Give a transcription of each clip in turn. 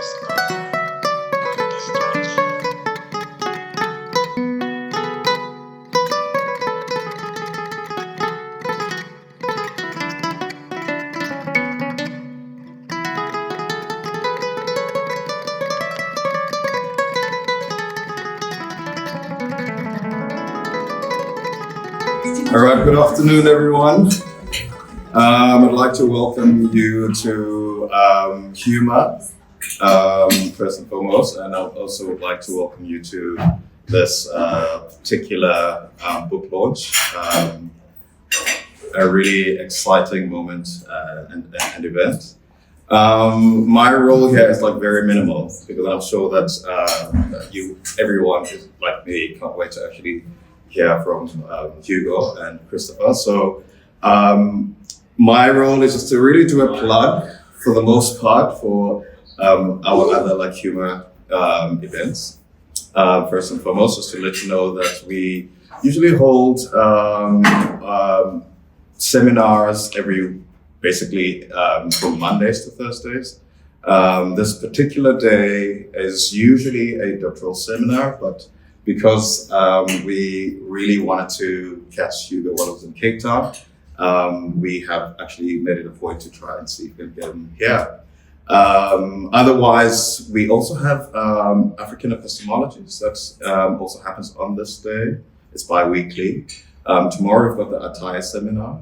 All right, good afternoon, everyone. I'd like to welcome you to Humor, first and foremost, and I also would like to welcome you to this particular book launch. A really exciting moment and event. My role here is very minimal because I'm sure that everyone is like me, can't wait to actually hear from Hugo and Christopher. So my role is just to really do a plug for the most part for our other humor events. First and foremost, just to let you know that we usually hold seminars basically from Mondays to Thursdays. This particular day is usually a doctoral seminar, but because we really wanted to catch Hugo while he was in Cape Town, we have actually made it a point to try and see if we can get him here. Otherwise, we also have African epistemology. So that also happens on this day. It's bi-weekly. Tomorrow we've got the Attire seminar.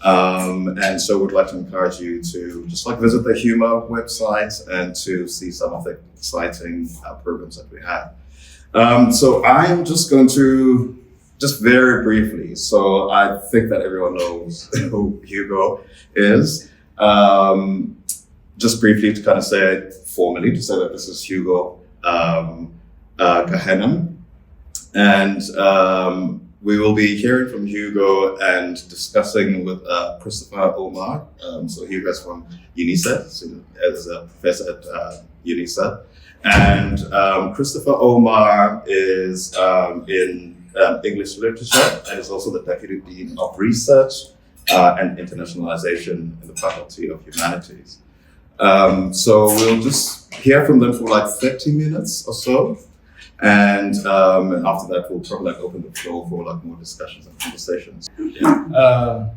And so we'd like to encourage you to just visit the Humor website and to see some of the exciting programs that we have. So I'm just going to, just very briefly, so I think that everyone knows who Hugo is. Just briefly to kind of say it formally, to say that this is Hugo Canham. And we will be hearing from Hugo and discussing with Christopher Omar. So Hugo's from UNICEF, so as a professor at UNICEF. And Christopher Omar is in English literature and is also the Deputy Dean of Research and Internationalization in the Faculty of Humanities. So we'll just hear from them for 30 minutes or so. And after that, we'll probably open the floor for more discussions and conversations. Yeah.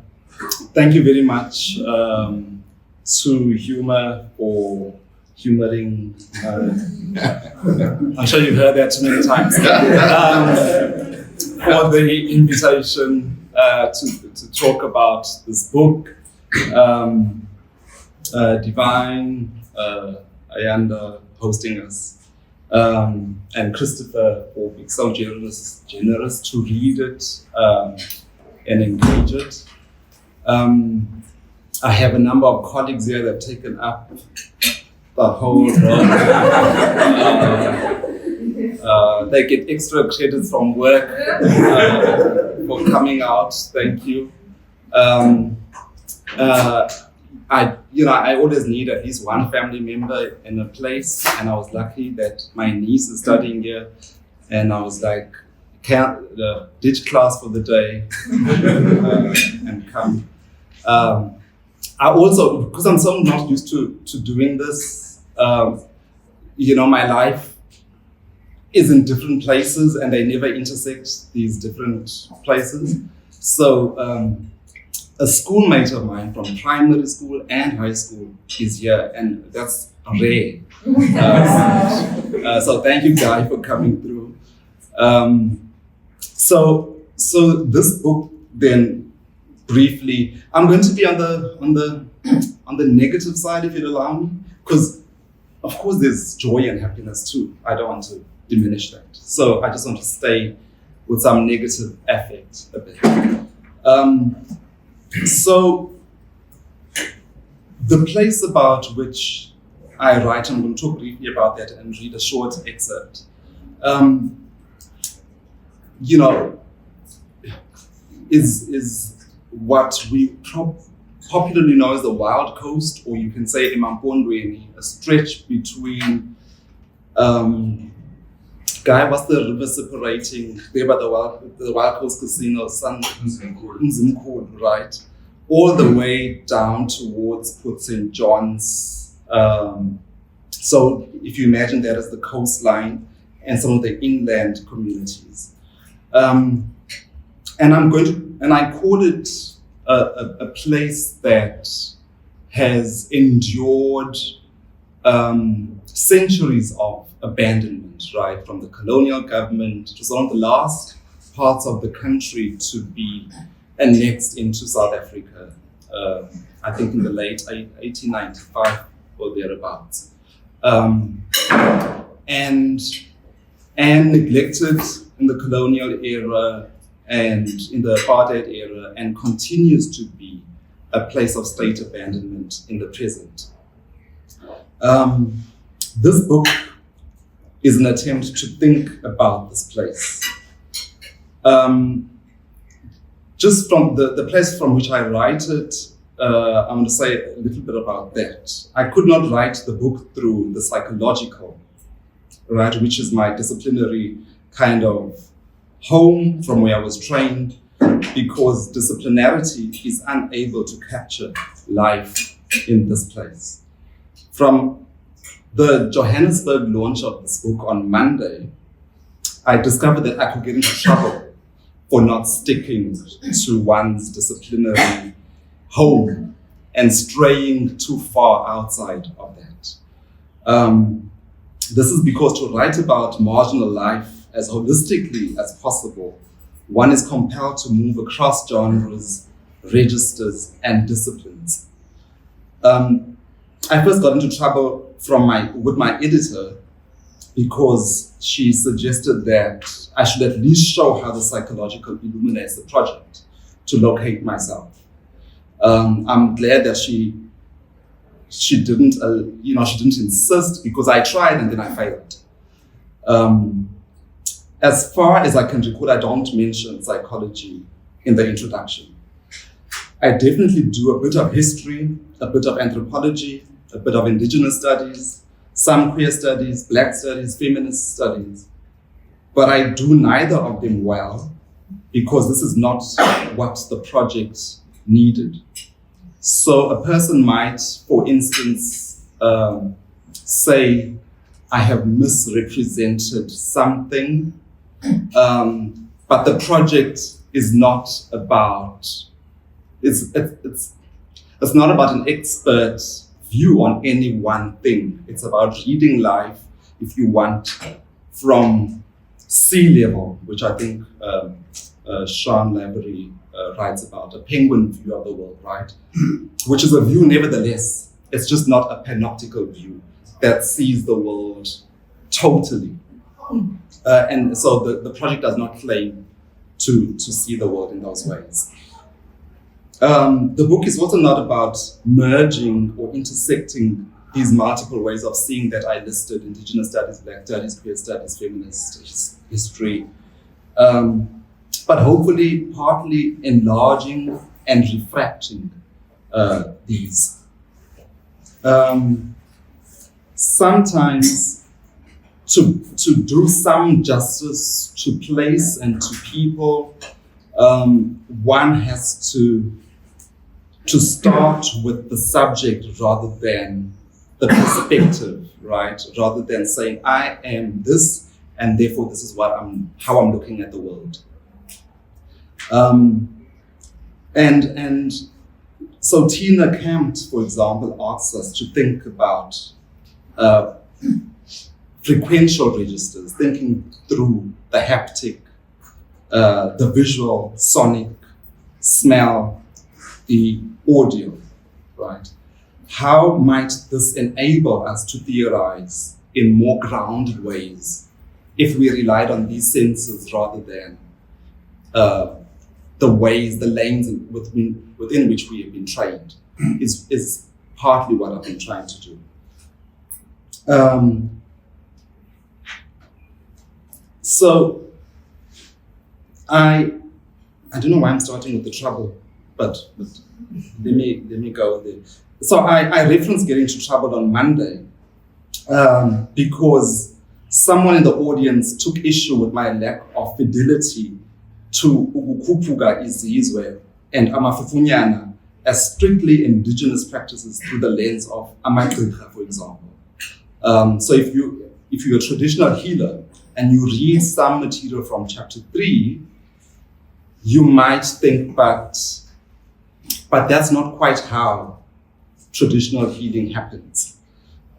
Thank you very much to Humor for humoring. I'm sure you've heard that too many times. For the invitation to talk about this book, Divine, Ayanda hosting us. And Christopher for being so generous to read it and engage it. I have a number of colleagues here that have taken up the whole role. They get extra credits from work for coming out. Thank you. I always need at least one family member in a place, and I was lucky that my niece is studying here, and I was like, ditch class for the day and come. I also, because I'm so not used to doing this, my life is in different places and they never intersect these different places. So a schoolmate of mine from primary school and high school is here, and that's rare. So thank you, Guy, for coming through. So this book, then briefly, I'm going to be on the negative side, if you'll allow me, because of course there's joy and happiness too. I don't want to diminish that. So I just want to stay with some negative affect a bit. So the place about which I write, I'm going to talk briefly about that and read a short excerpt. Is what we popularly know as the Wild Coast, or you can say Emampondweni, a stretch between Guy, what's the river separating there by the Wild Coast Casino, Mzimkhulu, right? All the way down towards Port St. John's. So if you imagine that as the coastline and some of the inland communities. And I call it a place that has endured centuries of abandonment, right? From the colonial government. It was one of the last parts of the country to be annexed into South Africa, I think in the late 1895 or thereabouts. And neglected in the colonial era and in the apartheid era, and continues to be a place of state abandonment in the present. This book is an attempt to think about this place. Just from the place from which I write it, I'm going to say a little bit about that. I could not write the book through the psychological, right, which is my disciplinary kind of home from where I was trained, because disciplinarity is unable to capture life in this place. From the Johannesburg launch of this book on Monday, I discovered that I could get into trouble for not sticking to one's disciplinary home and straying too far outside of that. This is because to write about marginal life as holistically as possible, one is compelled to move across genres, registers, and disciplines. I first got into trouble with my editor because she suggested that I should at least show how the psychological illuminates the project to locate myself. I'm glad that she didn't, she didn't insist, because I tried and then I failed. As far as I can recall, I don't mention psychology in the introduction. I definitely do a bit of history, a bit of anthropology, a bit of indigenous studies, some queer studies, black studies, feminist studies. But I do neither of them well, because this is not what the project needed. So a person might, for instance, say, I have misrepresented something, but the project is not about, it's not about an expert view on any one thing. It's about reading life, if you want, from sea level, which I think Sean Lavery writes about, a penguin view of the world, right? Which is a view nevertheless. It's just not a panoptical view that sees the world totally. And so the project does not claim to see the world in those ways. The book is also not about merging or intersecting these multiple ways of seeing that I listed: indigenous studies, black studies, queer studies, feminist history. But hopefully partly enlarging and refracting these. Sometimes to do some justice to place and to people, one has to start with the subject rather than the perspective, right? Rather than saying, I am this, and therefore this is how I'm looking at the world. And so Tina Kempt, for example, asks us to think about frequential registers, thinking through the haptic, the visual, sonic, smell, the audio, right? How might this enable us to theorize in more grounded ways if we relied on these senses rather than the lanes within which we have been trained, is partly what I've been trying to do. So I don't know why I'm starting with the trouble, but let me go there. So I referenced getting into trouble on Monday because someone in the audience took issue with my lack of fidelity to ukukhuphuka izizwe and amafufunyana as strictly indigenous practices through the lens of amagqirha, for example. So if you're a traditional healer and you read some material from chapter 3, you might think, but that's not quite how traditional healing happens.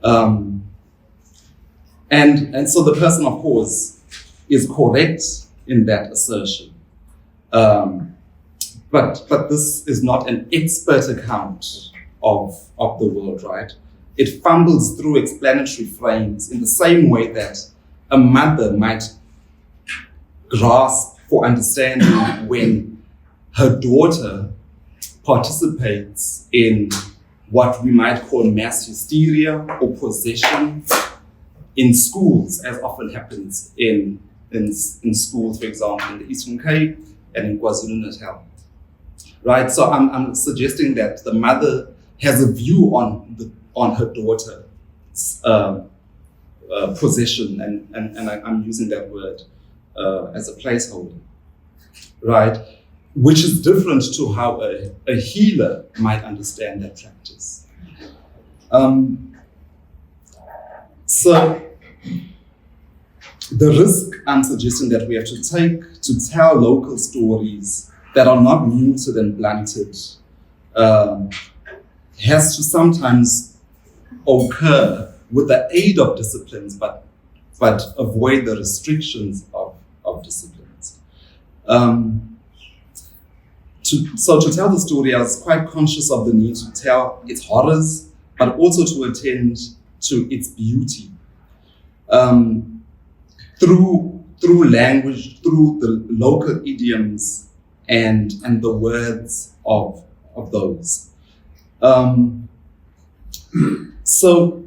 And so the person, of course, is correct in that assertion. But this is not an expert account of the world, right? It fumbles through explanatory frames in the same way that a mother might grasp for understanding when her daughter participates in what we might call mass hysteria or possession in schools, as often happens in schools, for example, in the Eastern Cape and in KwaZulu-Natal. Right, so I'm suggesting that the mother has a view on her daughter's possession, and I'm using that word as a placeholder, right? Which is different to how a healer might understand that practice. So the risk I'm suggesting that we have to take to tell local stories that are not muted and blunted has to sometimes occur with the aid of disciplines, but avoid the restrictions of disciplines. So to tell the story, I was quite conscious of the need to tell its horrors, but also to attend to its beauty. Through language, through the local idioms and the words of those. So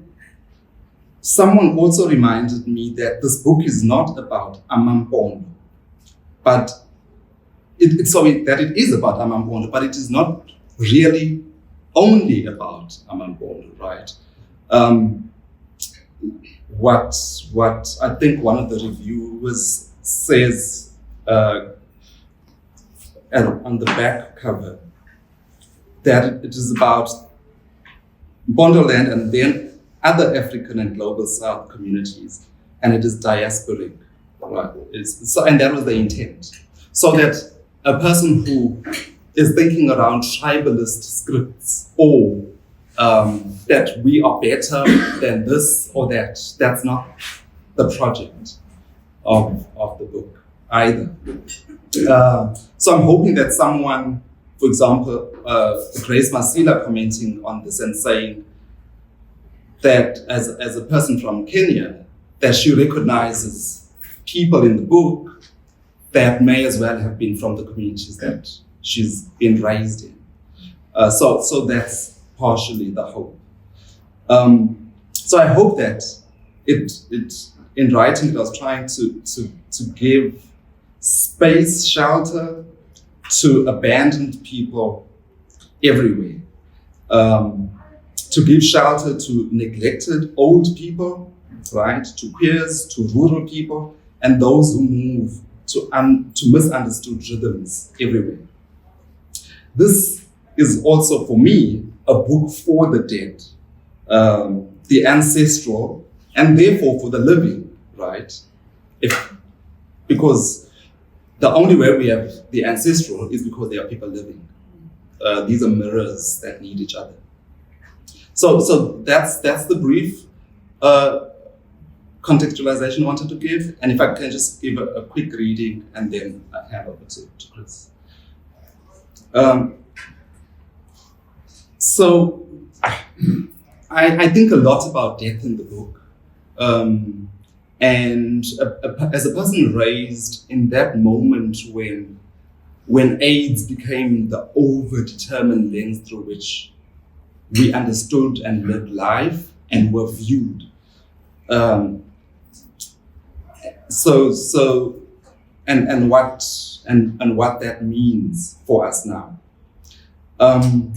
someone also reminded me that this book is not about Amampondo, but it is about Amampondo, but it is not really only about Amampondo, right? What I think one of the reviewers says on the back cover, that it is about Bondoland and then other African and global South communities, and it is diasporic, right? And that was the intent. So that a person who is thinking around tribalist scripts or that we are better than this or that, that's not the project of the book either. So I'm hoping that someone, for example, Grace Masila commenting on this and saying that as a person from Kenya, that she recognizes people in the book that may as well have been from the communities that she's been raised in. So that's partially the hope. So I hope that it in writing it, I was trying to give space, shelter to abandoned people everywhere. To give shelter to neglected old people, right? To queers, to rural people, and those who move to misunderstood rhythms everywhere. This is also, for me, a book for the dead, the ancestral, and therefore for the living, right? Because the only way we have the ancestral is because there are people living. These are mirrors that need each other. So that's the brief contextualization I wanted to give. And if I can just give a quick reading and then I hand over to Chris. So I think a lot about death in the book. And as a person raised in that moment when AIDS became the overdetermined lens through which we understood and lived life and were viewed. And what that means for us now. I'm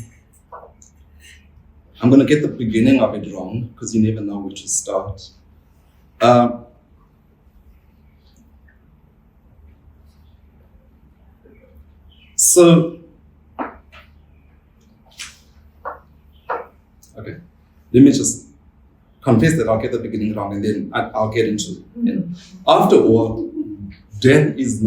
going to get the beginning of it wrong because you never know where to start. Okay, let me just confess that I'll get the beginning wrong, and then I'll get into it. After all, death is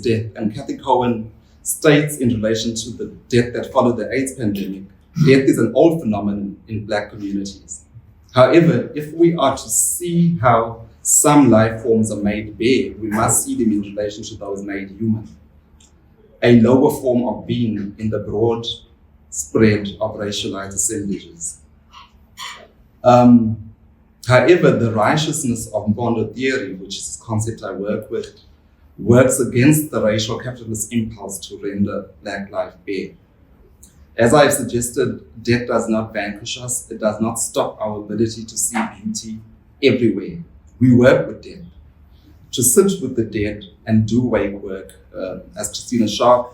death, and Kathy Cohen states in relation to the death that followed the AIDS pandemic, death is an old phenomenon in Black communities. However, if we are to see how some life forms are made bare, we must see them in relation to those made human, a lower form of being in the broad spread of racialized assemblages. However, the righteousness of Mpondo theory, which is a concept I work with, works against the racial capitalist impulse to render Black life bare. As I've suggested, death does not vanquish us. It does not stop our ability to see beauty everywhere. We work with death. To sit with the dead and do wake work, as Christina Sharp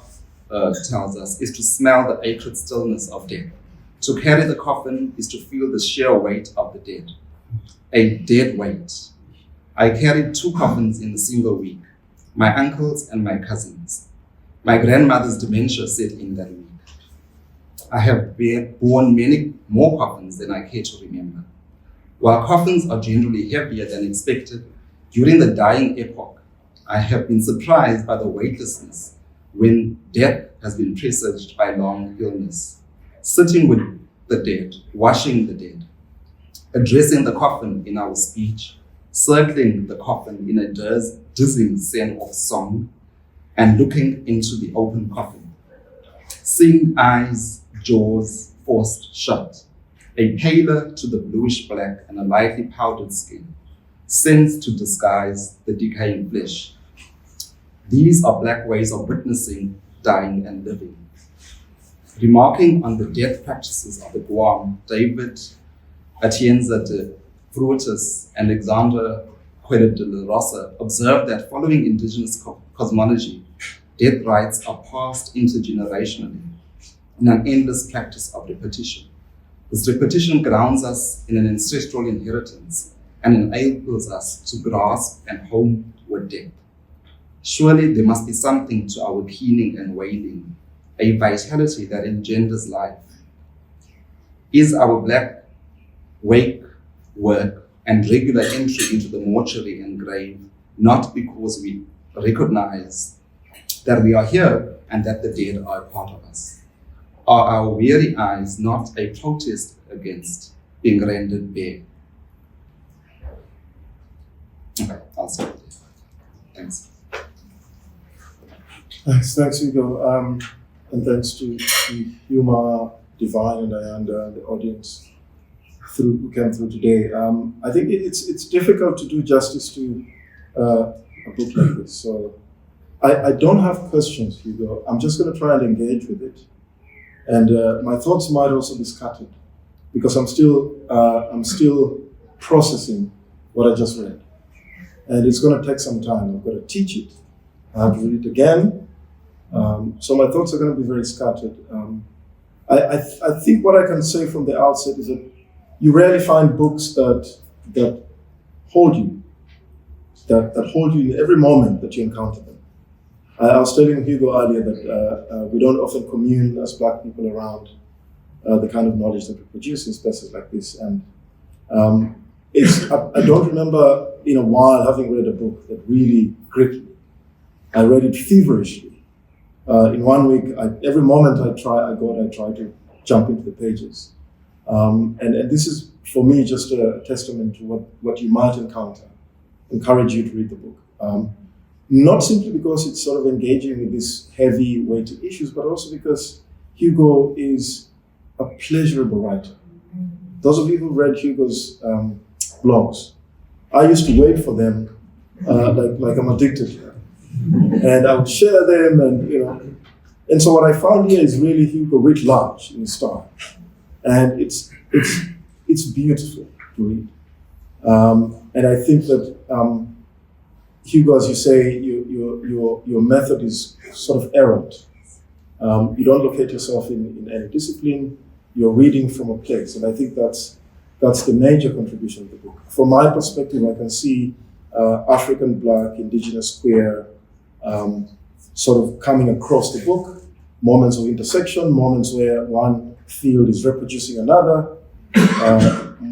tells us, is to smell the acrid stillness of death. To carry the coffin is to feel the sheer weight of the dead. A dead weight. I carried 2 coffins in a single week, my uncle's and my cousin's. My grandmother's dementia set in that week. I have borne many more coffins than I care to remember. While coffins are generally heavier than expected, during the dying epoch, I have been surprised by the weightlessness when death has been presaged by long illness. Sitting with the dead, washing the dead, addressing the coffin in our speech, circling the coffin in a dizzying scene of song, and looking into the open coffin. Seeing eyes, jaws forced shut, a paler to the bluish black and a lightly powdered skin, sent to disguise the decaying flesh. These are Black ways of witnessing, dying, and living. Remarking on the death practices of the Guam, David Atienza de Fruitus and Alexander Quelle de la Rosa observed that following indigenous cosmology, death rites are passed intergenerationally in an endless practice of repetition. This repetition grounds us in an ancestral inheritance and enables us to grasp and home with death. Surely there must be something to our keening and wailing, a vitality that engenders life. Is our Black wake work and regular entry into the mortuary and grave not because we recognize that we are here and that the dead are a part of us? Are our weary eyes not a protest against being rendered bare? Okay, I'll stop there. Thanks. Thanks, Hugo. And thanks to Huma, Divine, and Ayanda, and the audience who came through today. I think it's difficult to do justice to a book like this. So I don't have questions, Hugo. I'm just going to try and engage with it. And my thoughts might also be scattered because I'm still processing what I just read. And it's going to take some time. I've got to teach it. I have to read it again. So my thoughts are going to be very scattered. I think what I can say from the outset is that you rarely find books that hold you, that hold you in every moment that you encounter them. I was telling Hugo earlier that we don't often commune as Black people around the kind of knowledge that we produce in spaces like this. And I don't remember in a while having read a book that really gripped me. I read it feverishly. In 1 week, every moment I try to jump into the pages. And this is, for me, just a testament to what you might encourage you to read the book. Not simply because it's sort of engaging with these heavy, weighty issues, but also because Hugo is a pleasurable writer. Those of you who read Hugo's blogs, I used to wait for them like I'm addicted to them. And I would share them, and so what I found here is really Hugo writ large in his style. And it's beautiful to read. And I think that Hugo, as you say, your method is sort of errant. You don't locate yourself in any discipline. You're reading from a place, and I think that's the major contribution of the book. From my perspective, I can see African, Black, Indigenous, queer, sort of coming across the book. Moments of intersection, moments where one field is reproducing another,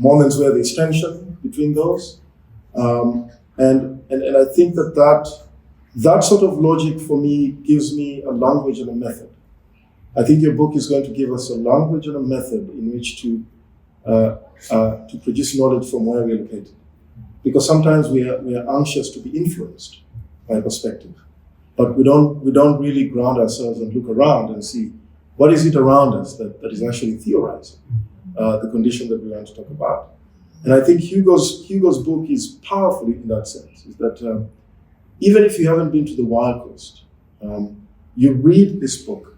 moments where there's tension between those. And I think that sort of logic for me gives me a language and a method. I think your book is going to give us a language and a method in which to produce knowledge from where we're located. Because sometimes we are anxious to be influenced by perspective, but we don't really ground ourselves and look around and see what is it around us that is actually theorizing the condition that we want to talk about. And I think Hugo's book is powerful in that sense, is that even if you haven't been to the Wild Coast, you read this book,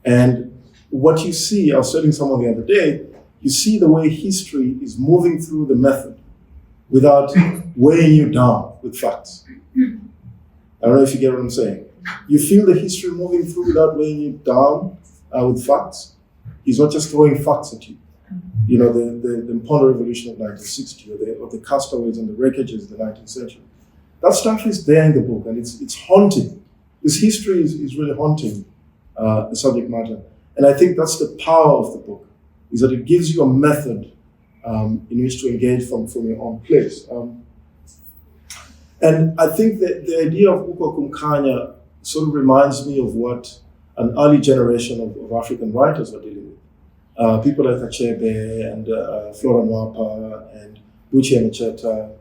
and what you see, I was telling someone the other day, you see the way history is moving through the method without weighing you down with facts. I don't know if you get what I'm saying. You feel the history moving through without weighing you down with facts. He's not just throwing facts at you. You know, the Mpondo Revolution of 1960, or the castaways and the wreckages of the 19th century. That stuff is there in the book, and it's haunting. This history is really haunting the subject matter. And I think that's the power of the book, is that it gives you a method in which to engage from your own place. And I think that the idea of Uko Kumkanya sort of reminds me of what an early generation of African writers were dealing with. People like Achebe and Flora Nwapa and Buchi Emecheta.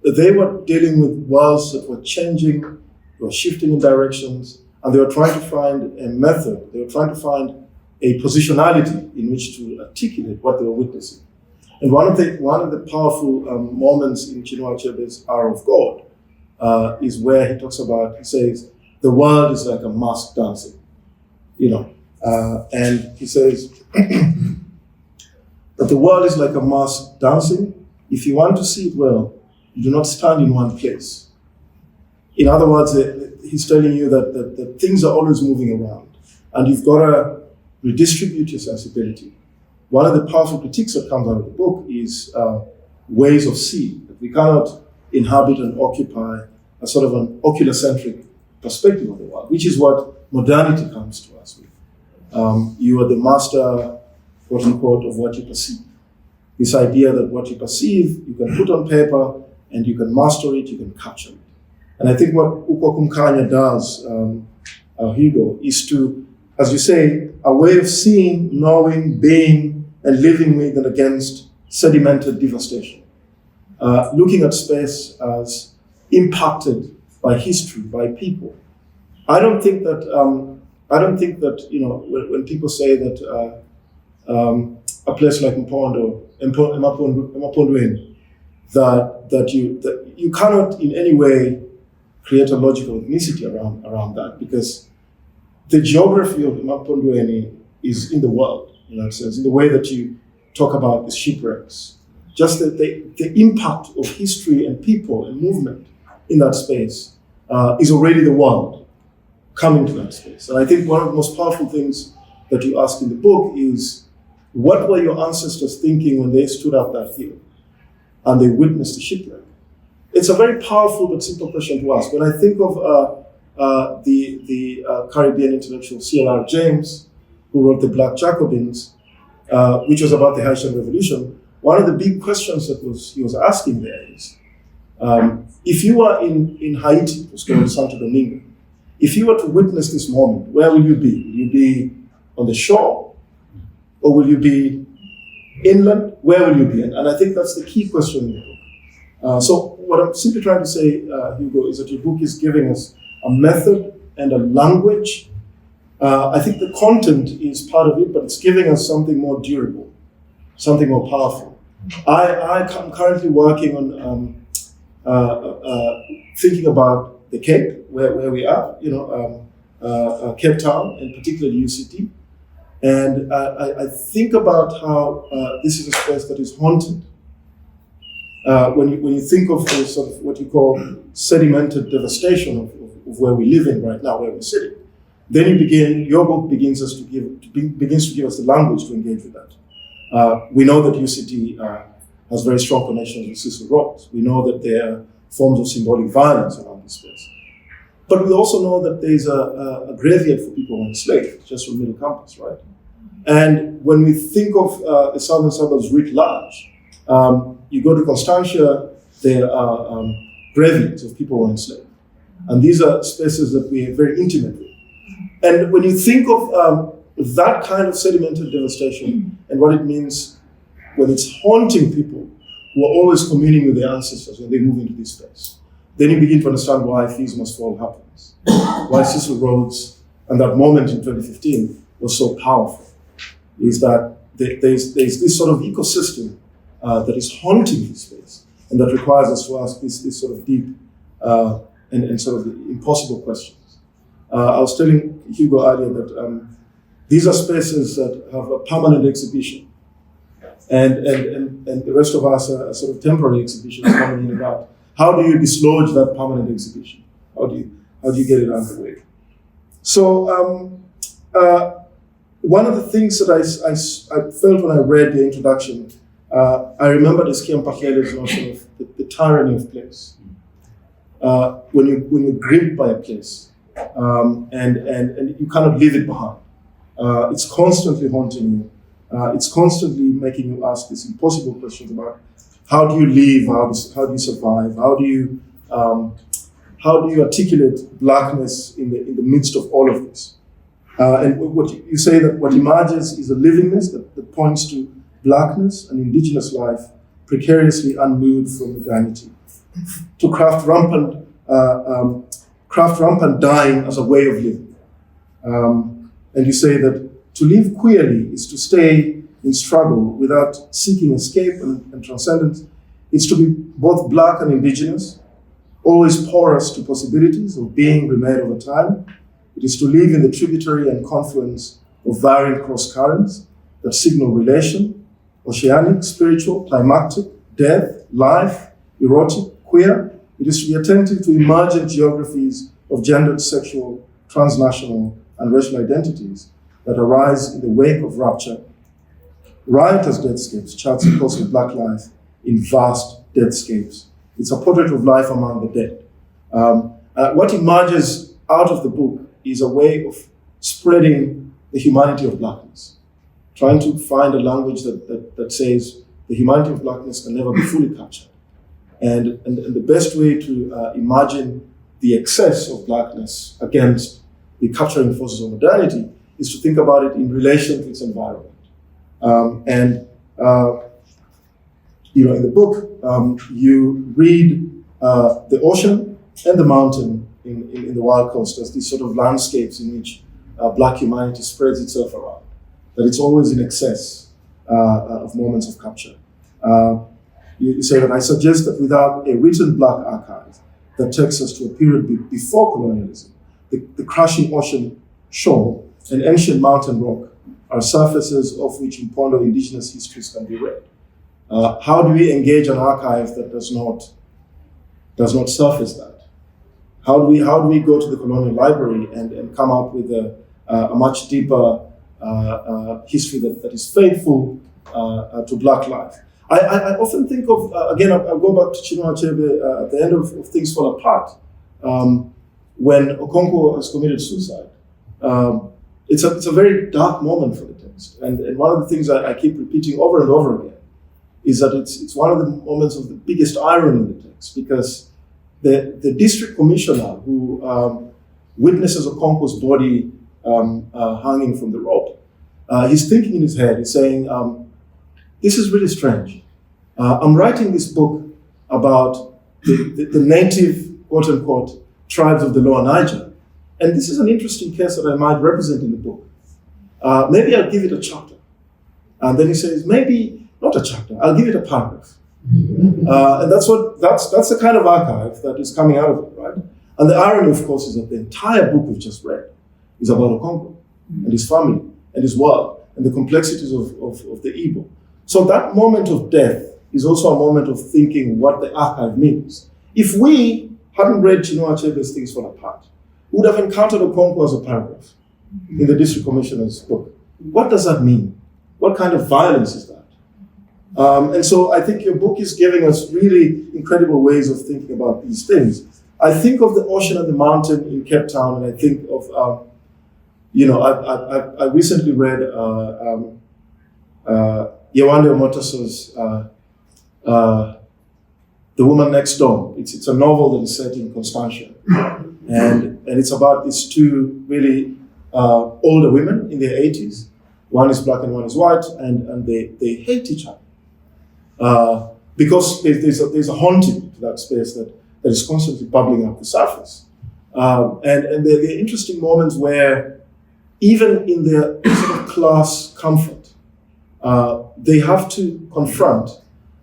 They were dealing with worlds that were changing, they were shifting in directions, and they were trying to find a method, they were trying to find a positionality in which to articulate what they were witnessing. And one of the powerful moments in Chinua Achebe's Hour of God is where he talks about, he says, the world is like a mask dancing, you know. And he says that the world is like a mask dancing. If you want to see it well, you do not stand in one place. In other words, he's telling you that things are always moving around, and you've got to redistribute your sensibility. One of the powerful critiques that comes out of the book is ways of seeing, that we cannot inhabit and occupy a sort of an ocular-centric perspective of the world, which is what modernity comes to us with. You are the master, quote unquote, of what you perceive. This idea that what you perceive, you can put on paper, and you can master it, you can capture it. And I think what Uko Kumkanya does, Hugo, is to, as you say, a way of seeing, knowing, being, and living with and against sedimented devastation. Looking at space as impacted by history, by people. I don't think that you know, when people say that a place like Mpondo, that you cannot in any way create a logical ethnicity around that, because the geography of Mapondweni is in the world, in that sense, in the way that you talk about the shipwrecks. Just the impact of history and people and movement in that space is already the world coming to that space. And I think one of the most powerful things that you ask in the book is, what were your ancestors thinking when they stood up that hill and they witnessed the shipwreck? It's a very powerful but simple question to ask. When I think of the Caribbean intellectual C.L.R. James, who wrote The Black Jacobins, which was about the Haitian Revolution, one of the big questions that he was asking there is, if you are in Haiti, it was called Santo Domingo, if you were to witness this moment, where will you be? Will you be on the shore? Or will you be inland? Where will you be? And I think that's the key question in the book. So what I'm simply trying to say, Hugo, is that your book is giving us a method and a language. I think the content is part of it, but it's giving us something more durable, something more powerful. I'm currently working on thinking about the Cape, where we are, you know, Cape Town, and particularly UCT. And I think about how this is a space that is haunted. When you think of the sort of what you call sedimented devastation of where we live in right now, where we're sitting, then your book begins to give us the language to engage with that. We know that UCT has very strong connections with Cecil Rhodes. We know that there are forms of symbolic violence around this space. But we also know that there's a graveyard for people who were enslaved, just from Middle Campus, right? And when we think of the southern suburbs writ large, you go to Constantia, there are graveyards of people who were enslaved. And these are spaces that we are very intimate with. And when you think of that kind of sedimental devastation and what it means when it's haunting people who are always communing with their ancestors when they move into this space, then you begin to understand why Fees Must Fall happens, why Cecil Rhodes and that moment in 2015 was so powerful, is that there's this sort of ecosystem that is haunting this space and that requires us to ask this sort of deep and sort of impossible questions. I was telling Hugo earlier that these are spaces that have a permanent exhibition, and the rest of us are sort of temporary exhibitions coming in and out. How do you dislodge that permanent exhibition? How do you get it underway? So one of the things that I felt when I read the introduction, I remember this Kiampakhele's notion of the tyranny of place. When you're gripped by a place, and you cannot leave it behind. It's constantly haunting you. It's constantly making you ask these impossible questions about how do you live, how do you survive, how do you articulate blackness in the midst of all of this. And what you say that what emerges is a livingness that points to blackness and indigenous life precariously unmoved from modernity, to craft rampant dying as a way of living. And you say that to live queerly is to stay in struggle without seeking escape and transcendence. It's to be both black and indigenous, always porous to possibilities of being remade over time. It is to live in the tributary and confluence of varying cross currents that signal relation, oceanic, spiritual, climactic, death, life, erotic, queer. It is to be attentive to emergent geographies of gendered, sexual, transnational, and racial identities that arise in the wake of rupture. Riotous Deathscapes charts the course of Black life in vast deathscapes. It's a portrait of life among the dead. What emerges out of the book is a way of spreading the humanity of blackness, trying to find a language that says the humanity of blackness can never be fully captured. And the best way to imagine the excess of blackness against the capturing forces of modernity is to think about it in relation to its environment. In the book, you read the ocean and the mountain in the Wild Coast as these sort of landscapes in which black humanity spreads itself around, that it's always in excess of moments of capture. You say that I suggest that without a written black archive that takes us to a period before colonialism, the crashing ocean shore and ancient mountain rock are surfaces of which Mpondo indigenous histories can be read. How do we engage an archive that does not surface that? How do we go to the colonial library and come up with a much deeper history that is faithful to Black life? I often think of, again, I'll go back to Chinua Achebe at the end of Things Fall Apart, when Okonkwo has committed suicide. It's a very dark moment for the text. And one of the things I keep repeating over and over again is that it's one of the moments of the biggest irony in the text, because the district commissioner who witnesses Okonkwo's body hanging from the rope, he's thinking in his head, he's saying, this is really strange. I'm writing this book about the native, quote unquote, tribes of the Lower Niger. And this is an interesting case that I might represent in the book. Maybe I'll give it a chapter. And then he says, maybe not a chapter, I'll give it a paragraph. And that's the kind of archive that is coming out of it, right? And the irony, of course, is that the entire book we've just read is about Okonkwo and his family and his world and the complexities of the Igbo. So that moment of death is also a moment of thinking what the archive means. If we hadn't read Chinua Achebe's Things Fall Apart, we would have encountered Okonkwo as a paragraph in the district commissioner's book. What does that mean? What kind of violence is that? And so I think your book is giving us really incredible ways of thinking about these things. I think of the ocean and the mountain in Cape Town, and I think of I recently read Yewande Omotoso's The Woman Next Door. It's a novel that is set in Constantia, and it's about these two really older women in their 80s. One is black and one is white, and they hate each other because there's a haunting to that space that is constantly bubbling up the surface. And there are interesting moments where, even in their sort of class comfort, they have to confront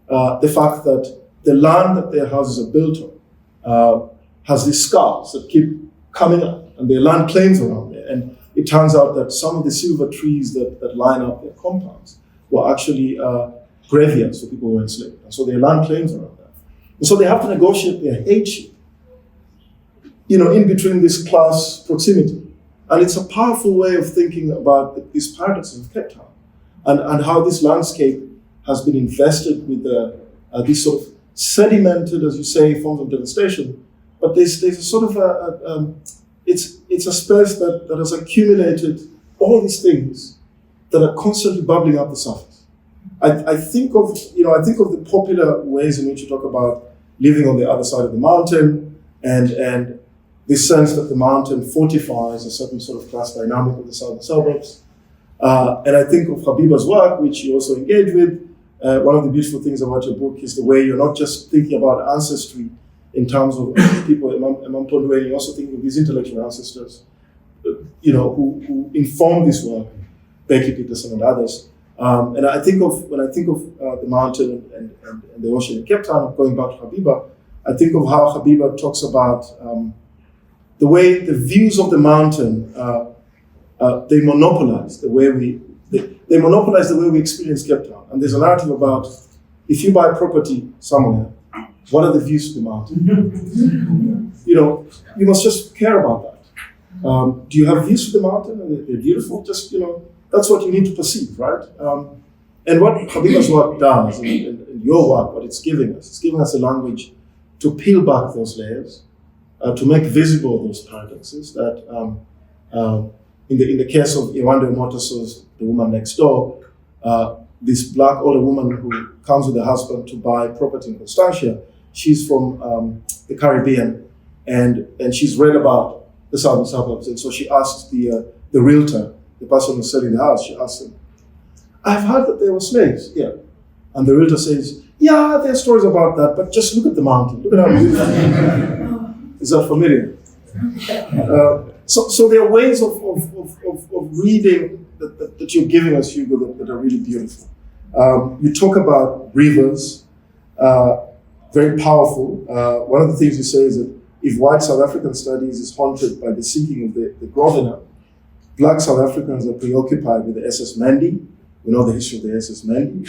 the fact that the land that their houses are built on has these scars that keep coming up, and there are land claims around there. And it turns out that some of the silver trees that line up their compounds were actually graveyards for people who were enslaved. And so there are land claims around that. And so they have to negotiate their hatred, in between this class proximity. And it's a powerful way of thinking about these paradoxes of Cape Town and how this landscape has been invested with these sort of sedimented, as you say, forms of devastation. But there's a sort of it's a space that has accumulated all these things that are constantly bubbling up the surface. I think of the popular ways in which you talk about living on the other side of the mountain and this sense that the mountain fortifies a certain sort of class dynamic of the southern suburbs. And I think of Habiba's work, which you also engage with. One of the beautiful things about your book is the way you're not just thinking about ancestry in terms of people, Imam Pondweni, you also think of these intellectual ancestors, who informed this work, Becky Peterson and others. And when I think of the mountain and the ocean in Cape Town, going back to Habiba, I think of how Habiba talks about the way the views of the mountain, they monopolize the way we experience Cape Town. And there's a narrative about, if you buy property somewhere, what are the views of the mountain? You must just care about that. Do you have views of the mountain? And they're beautiful. Just, that's what you need to perceive, right? And what Habiba's work does, and your work, what it's giving us a language to peel back those layers, to make visible those paradoxes that, in the case of Yewande Omotoso's The Woman Next Door, this black older woman who comes with her husband to buy property in Constantia, she's from the Caribbean, and she's read about the southern suburbs, and so she asks the realtor, the person who's selling the house, she asks him, "I've heard that there were slaves." Yeah. And the realtor says, "Yeah, there are stories about that, but just look at the mountain. Look at how beautiful." Is that familiar? So there are ways of reading that you're giving us, Hugo, that are really beautiful. You talk about rivers, very powerful. One of the things you say is that if white South African studies is haunted by the sinking of the Grosvenor, black South Africans are preoccupied with the SS Mandy. We know the history of the SS Mandy.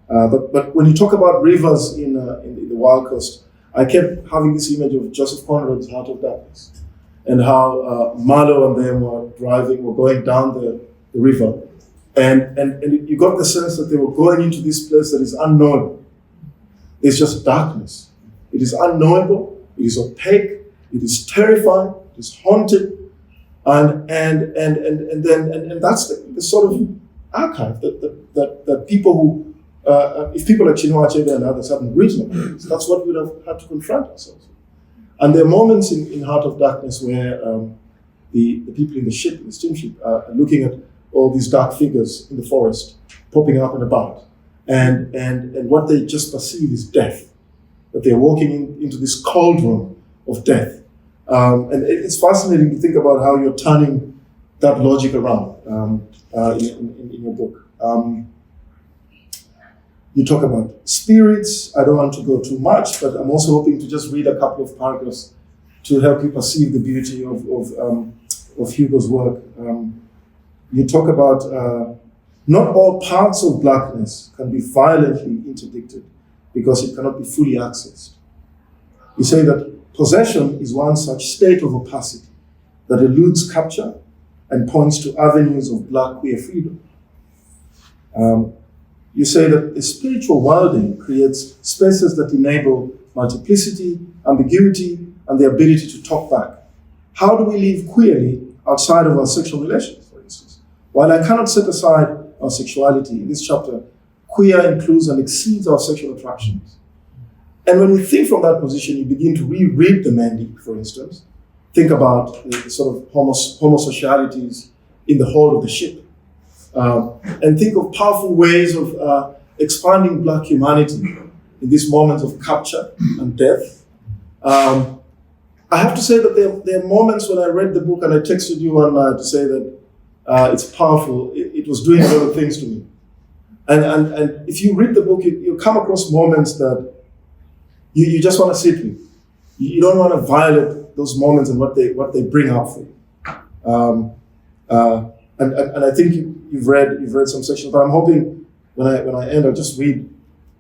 But when you talk about rivers in the Wild Coast, I kept having this image of Joseph Conrad's Heart of Darkness, and how Marlowe and them were going down the river. And you got the sense that they were going into this place that is unknowable. It's just darkness. It is unknowable, it is opaque, it is terrifying, it is haunted, and that's the sort of archive that people who if people like Chinua Achebe and others hadn't written about this, that's what we would have had to confront ourselves with. And there are moments in Heart of Darkness where the people in the steamship, are looking at all these dark figures in the forest popping up and about. And what they just perceive is death, that they're walking into this cauldron of death. And it's fascinating to think about how you're turning that logic around in your book. You talk about spirits. I don't want to go too much, but I'm also hoping to just read a couple of paragraphs to help you perceive the beauty of Hugo's work. You talk about not all parts of blackness can be violently interdicted because it cannot be fully accessed. You say that possession is one such state of opacity that eludes capture and points to avenues of black queer freedom. You say that the spiritual wilding creates spaces that enable multiplicity, ambiguity, and the ability to talk back. How do we live queerly outside of our sexual relations, for instance. While I cannot set aside our sexuality, in this chapter, queer includes and exceeds our sexual attractions. And when you think from that position, you begin to reread the Mandy, for instance. Think about the sort of homosexualities in the hold of the ship. And think of powerful ways of expanding Black humanity in these moments of capture and death. I have to say that there are moments when I read the book and I texted you one night to say that it's powerful. It was doing a lot of things to me. And if you read the book, you come across moments that you just want to sit with. You don't want to violate those moments and what they bring up for you. And I think you've read some sections, but I'm hoping when I end, I'll just read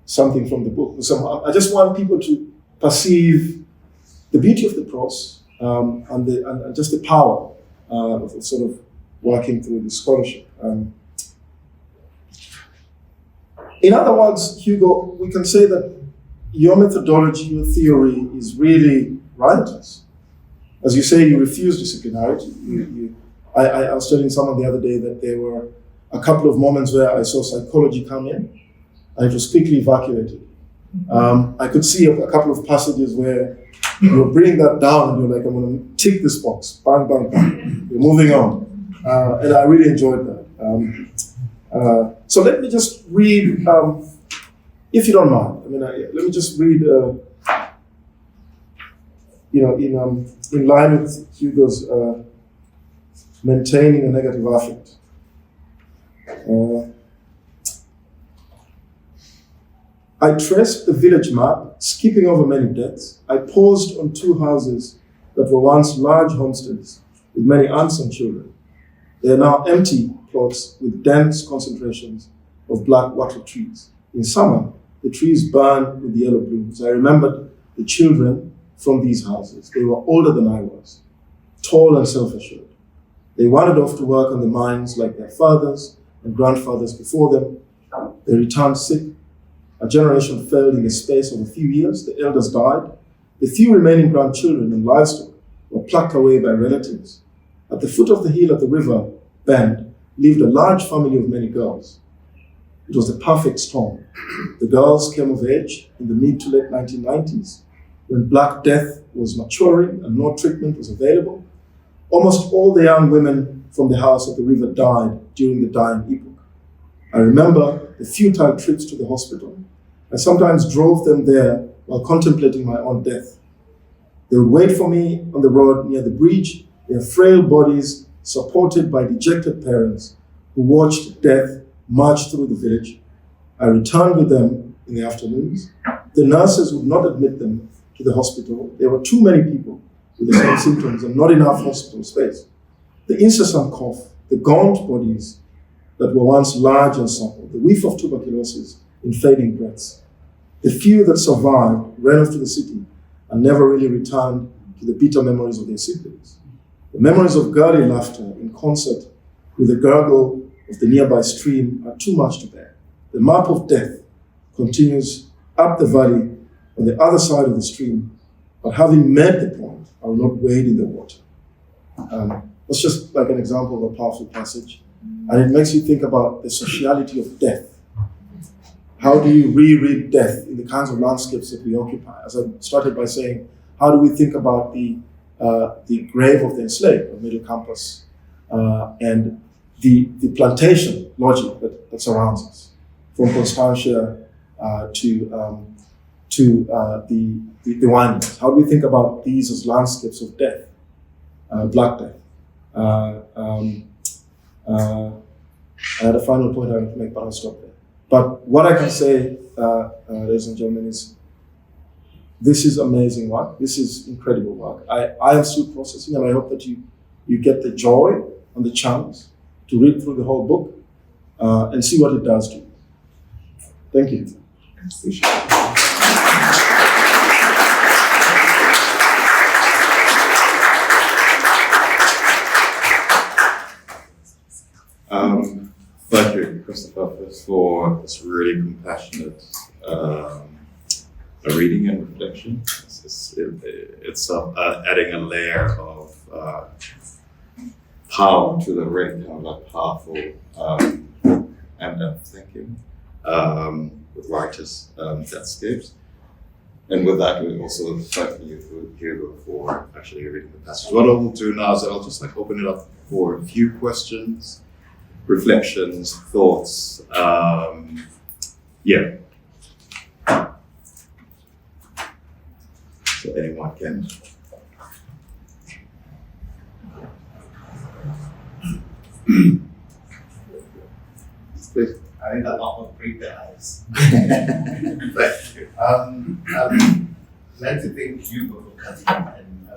something from the book. So I just want people to perceive the beauty of the prose and just the power of sort of working through the scholarship. In other words, Hugo, we can say that your methodology, your theory is really riotous. As you say, you refuse disciplinarity. I was telling someone the other day that there were a couple of moments where I saw psychology come in, and it was quickly evacuated. I could see a couple of passages where you were bringing that down, and you're like, I'm going to tick this box, bang, bang, bang. You're moving on. And I really enjoyed that. So let me just read, if you don't mind, let me just read, in line with Hugo's maintaining a negative affect. I traced the village map, skipping over many deaths. I paused on 2 houses that were once large homesteads with many aunts and children. They are now empty plots with dense concentrations of black wattle trees. In summer, the trees burn with yellow blooms. I remembered the children from these houses. They were older than I was, tall and self-assured. They wandered off to work on the mines like their fathers and grandfathers before them. They returned sick. A generation fell in the space of a few years. The elders died. The few remaining grandchildren and livestock were plucked away by relatives. At the foot of the hill at the river bend lived a large family of many girls. It was the perfect storm. The girls came of age in the mid to late 1990s, when Black Death was maturing and no treatment was available. Almost all the young women from the house at the river died during the dying epoch. I remember the futile trips to the hospital. I sometimes drove them there while contemplating my own death. They would wait for me on the road near the bridge, their frail bodies supported by dejected parents who watched death march through the village. I returned with them in the afternoons. The nurses would not admit them to the hospital. There were too many people with the same symptoms and not enough hospital space. The incessant cough, the gaunt bodies that were once large and supple, the whiff of tuberculosis in fading breaths. The few that survived ran off to the city and never really returned to the bitter memories of their siblings. The memories of girly laughter in concert with the gurgle of the nearby stream are too much to bear. The map of death continues up the valley on the other side of the stream, but having made the point, I will not wade in the water. That's just like an example of a powerful passage. And it makes you think about the sociality of death. How do you reread death in the kinds of landscapes that we occupy? As I started by saying, how do we think about the grave of the enslaved, the middle campus, and the plantation logic that surrounds us, from Constantia to the wineries? How do we think about these as landscapes of death, Black Death? I had a final point I wanted to make, but I'll stop there. But what I can say, ladies and gentlemen, is this is amazing work. This is incredible work. I am still processing, and I hope that you get the joy and the chance to read through the whole book and see what it does to you. Thank you. Thank you, Christopher, for this really compassionate reading and reflection. It's adding a layer of power to the really kind of like powerful and thinking with Riotous, Deathscapes. And with that, we also thank you, Hugo, for actually reading the passage. What I will do now is I'll just like open it up for a few questions, reflections, thoughts. Yeah. So anyone can. Please. I think that will break the ice. Thank you. I'd like to thank Hugo for cutting up and I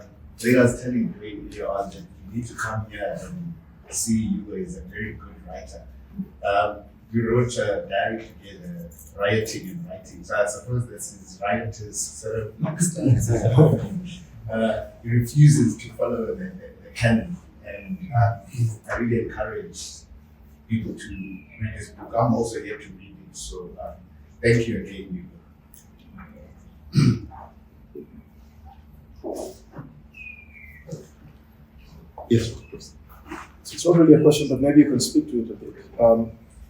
was telling you earlier on that you need to come here and see Hugo is a very good writer. We wrote a diary together, rioting and writing. So I suppose this is Riotous sort of mixed. He refuses to follow the canon, and I really encourage people to read this book. I'm also here to read it, so thank you again, Hugo. Yes, of course. It's not really a question, but maybe you can speak to it a bit.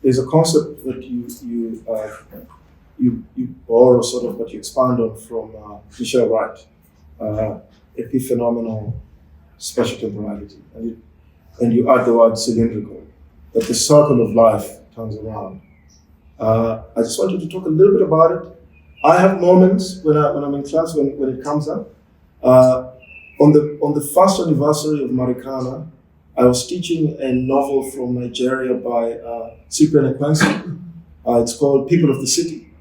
There's a concept that you borrow sort of, but you expand on from Michel Wright, epiphenomenal spatial temporality, and you add the word cylindrical, that the circle of life turns around. I just wanted to talk a little bit about it. I have moments when I'm in class when it comes up. On the first anniversary of Marikana, I was teaching a novel from Nigeria by Cyprian Ekwensi. It's called People of the City.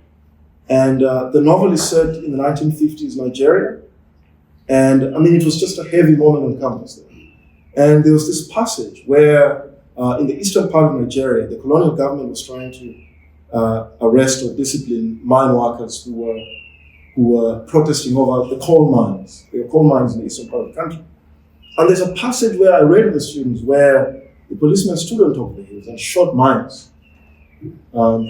And the novel is set in the 1950s Nigeria. And I mean, it was just a heavy moment on campus there. And there was this passage where in the eastern part of Nigeria, the colonial government was trying to arrest or discipline mine workers who were protesting over the coal mines. There were coal mines in the eastern part of the country. And there's a passage where I read to the students where the policemen stood on top of the hills and shot miners. Who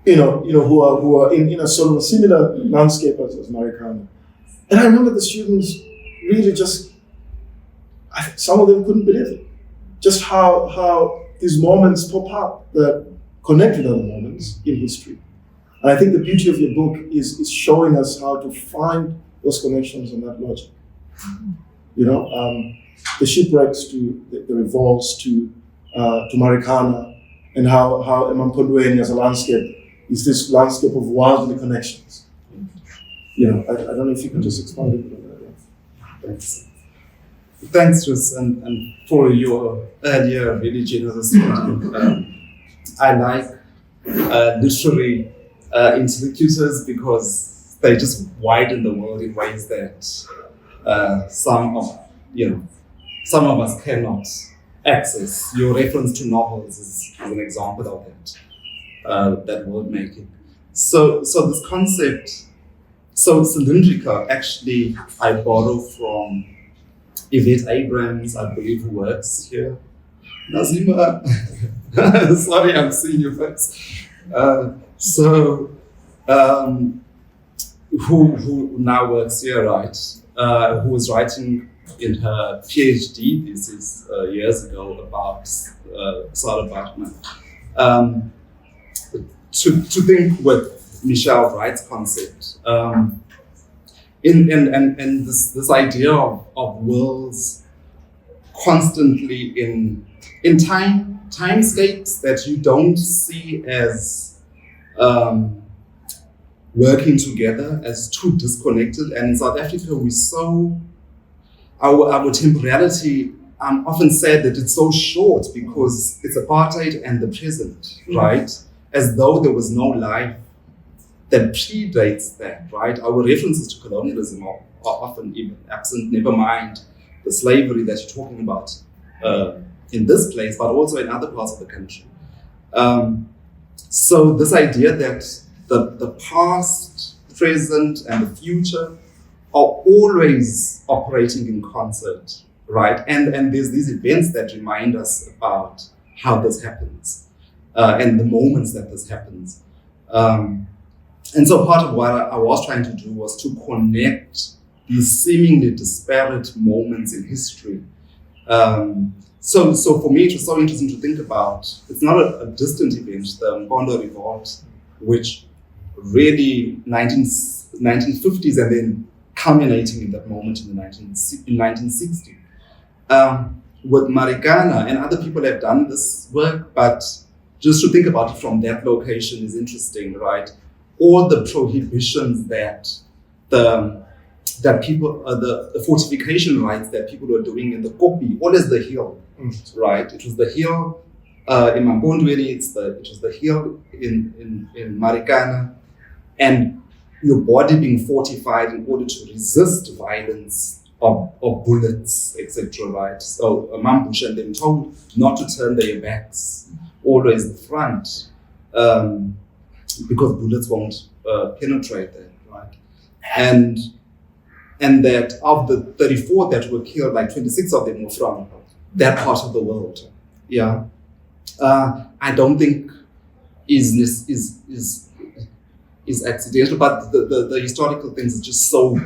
are in a sort of a similar landscape as Marikana. And I remember the students really just, some of them couldn't believe it. Just how these moments pop up that connect with other moments in history. And I think the beauty of your book is showing us how to find those connections and that logic. The shipwrecks to the revolts to Marikana, and how Emampondweni as a landscape is this landscape of worldly connections. I don't know if you can just expand a bit on that. Thanks. Thanks, Chris, and for your earlier really generous statement. I like literary interlocutors because they just widen the world in ways that some of us cannot access. Your reference to novels is an example of that world making. So this concept, cylindrical, actually I borrow from Yvette Abrams, I believe, who works here. Nazima, sorry, I'm seeing your face. Who now works here, right? Who was writing in her PhD thesis years ago about Sarah Bachman. To think with Michel Wright's concept, and this idea of worlds constantly in timescapes that you don't see as working together, as too disconnected. And in South Africa, our temporality, often said that it's so short because it's apartheid and the present, right? As though there was no life that predates that, right? Our references to colonialism are often even absent, never mind the slavery that you're talking about in this place, but also in other parts of the country. So this idea that the past, present, and the future are always operating in concert, right? And there's these events that remind us about how this happens and the moments that this happens. And so part of what I was trying to do was to connect these seemingly disparate moments in history. So for me, it was so interesting to think about. It's not a distant event, the Mpondo Revolt, which really 1950s and then culminating in that moment in 1960. With Marikana, and other people have done this work, but just to think about it from that location is interesting, right? All the prohibitions that people, the fortification rites that people were doing in the Kopi, always the hill, right? It was the hill in Mapondweni, it was the hill in Marikana, and your body being fortified in order to resist violence of bullets, etc., right? So Mambush and them told not to turn their backs, always the front, because bullets won't penetrate them, right? And that of the 34 that were killed, like 26 of them were from that part of the world. Yeah, I don't think is accidental, but the historical things are just so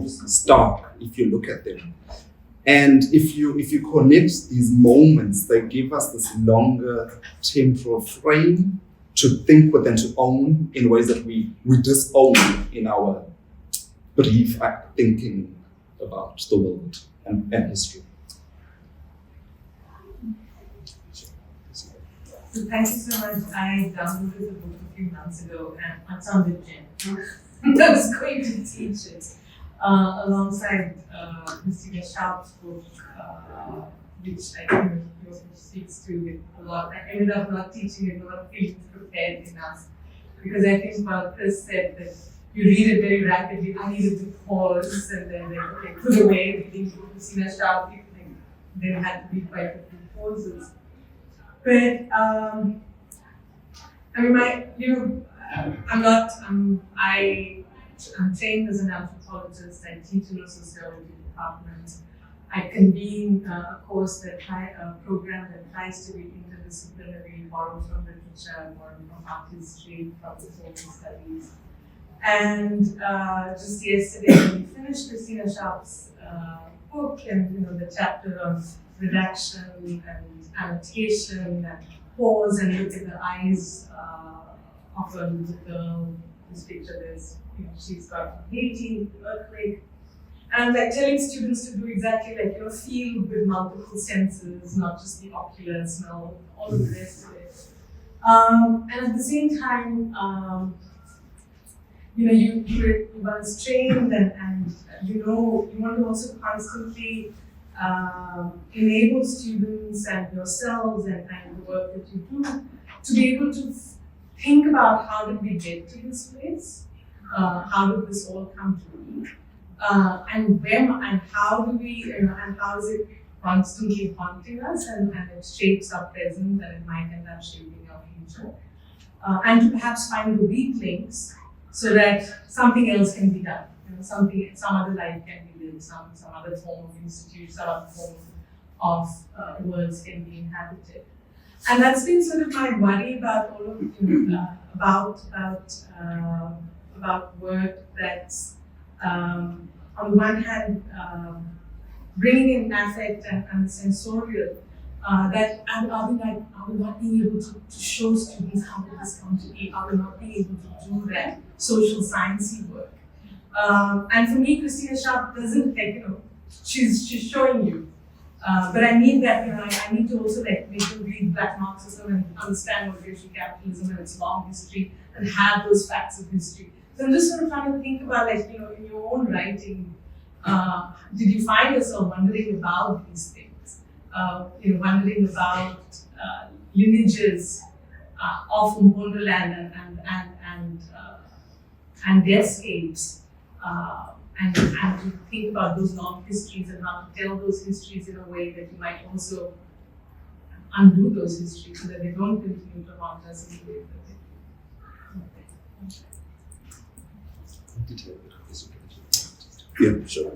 stark if you look at them. And if you connect these moments, they give us this longer temporal frame to think with and to own in ways that we disown in our brief thinking about the world and history. So thank you so much. I downloaded the book a few months ago and I found it gem. I was going to teach it alongside Christina Sharp's book, which I think speaks to it a lot. I ended up not teaching it, not feeling prepared enough, because I think while Chris said that you read it very rapidly, I needed to pause and then put away reading Christina Sharp. There had to be quite a few pauses. But I mean, I'm trained as an anthropologist. I teach in a sociology department. I convene a course a program that tries to be interdisciplinary, borrow from literature, borrow from art history, from social studies. And just yesterday, we finished Christina Sharp's book, and the chapter of redaction and annotation, and pause and look in the eyes of a little girl. This picture she's got from Haiti, the earthquake. And I'm telling students to do exactly feel with multiple senses, not just the ocular, smell, all of the rest of it. And at the same time, you once trained and you want to also constantly enable students and yourselves and the work that you do to be able to think about how did we get to this place, how did this all come to be, and when and how do we, and how is it constantly haunting us, and it shapes our present, and it might end up shaping our future, and to perhaps find the weak links so that something else can be done, some other life can be lived, some other form of institute, some other form of worlds can be inhabited. And that's been sort of my worry about all of about work that's on the one hand bringing in affect and sensorial, that are we not being able to show students how did this come to be? Are we not being able to do that social sciencey work? And for me, Christina Sharp doesn't she's showing you. But I need that, I need to also make you read Black Marxism and understand what racial capitalism and its long history and have those facts of history. So I'm just sort of trying to think about, in your own writing, did you find yourself wondering about these things? Wondering about lineages of Umpondoland and Deathscapes, and to think about those long histories and how to tell those histories in a way that you might also undo those histories so that they don't continue to haunt us in the way that they. Yeah, sure.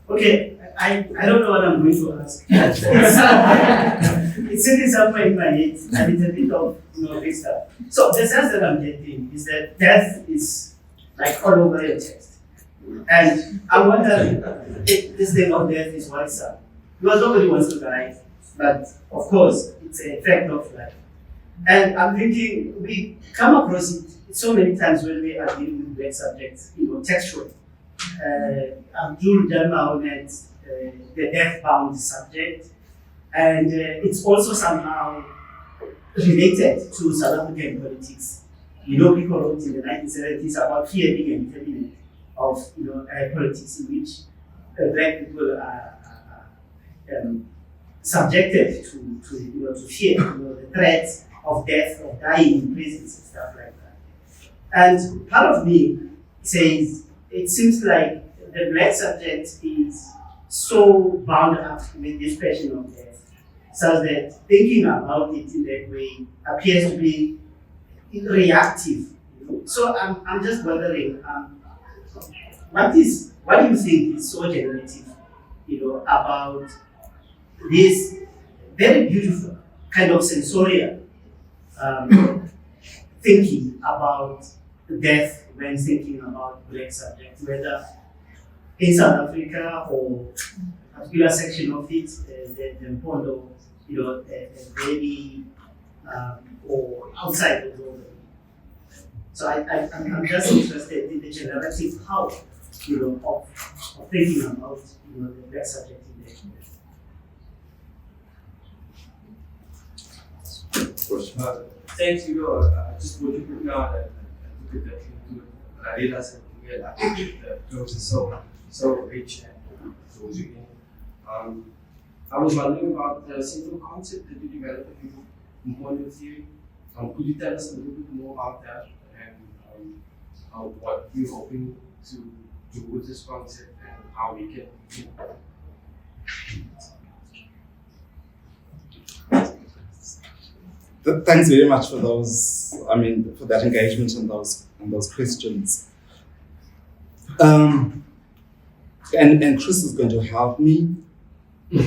Okay, I don't know what I'm going to ask. It's sitting somewhere in my head, and it's a bit of big stuff. So the sense that I'm getting is that death is all over your text. And I wonder if this thing of death is worrisome. Because nobody wants to die, but of course, it's a fact of life. And I'm thinking we come across it so many times when we are dealing with black subjects, textual. Abdul Dama had the death-bound subject, and it's also somehow related to South African politics. People wrote in the 1970s about fearing and determinant of politics in which black people are subjected to fear, the threats of death, of dying in prisons and stuff like that. And part of me says it seems like the black subject is so bound up with this question of death, such that thinking about it in that way appears to be reactive. So I'm just wondering, what do you think is so generative, about this very beautiful kind of sensorial thinking about death when thinking about black subjects, whether in South Africa or a particular section of it, the Mpondo, baby, or outside of the. So I'm just interested in the generative power, of thinking about the black subject in there. Thanks, Hugo. I just want to put down and look at that into it. And I realized that the growth is so rich and so again. I was wondering about the central concept that you developed in Mpondo theory. Could you tell us a little bit more about that and what you're hoping to do with this concept and how we can Thanks very much for for that engagement and those questions. And Chris is going to help me to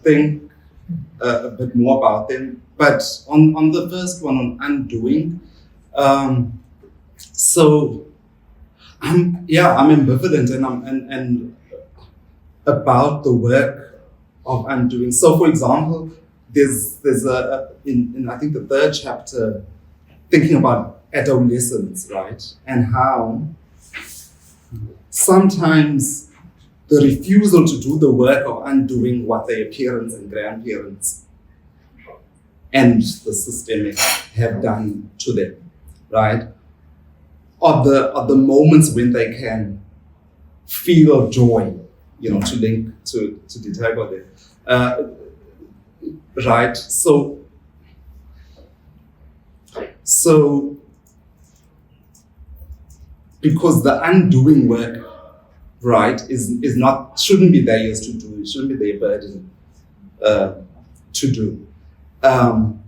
think a bit more about them. But on the first one, on undoing, so I'm ambivalent and about the work of undoing. So, for example, there's in I think the third chapter, thinking about adolescence, right, and how sometimes the refusal to do the work of undoing what their parents and grandparents and the systemic have done to them, right, of the moments when they can feel joy, to link to Ditego there. Right, so because the undoing work, right, shouldn't be theirs to do, it shouldn't be their burden to do. And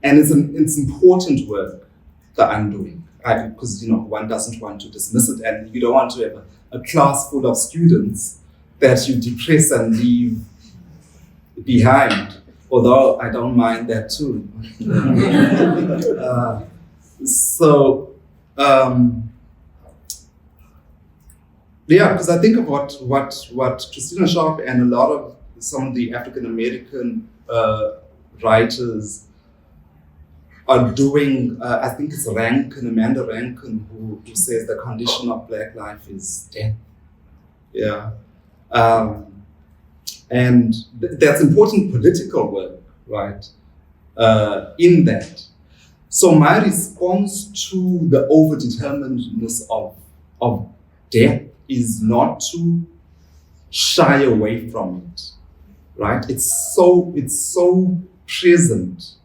it's important work, the undoing, right? Because one doesn't want to dismiss it, and you don't want to have a class full of students that you depress and leave behind, although I don't mind that too. Because I think about what Christina Sharp and a lot of some of the African American writers are doing. I think it's Amanda Rankin, who says the condition of Black life is death. Yeah. And that's important political work, right? In that. So my response to the overdeterminedness of death is not to shy away from it, right? It's so present.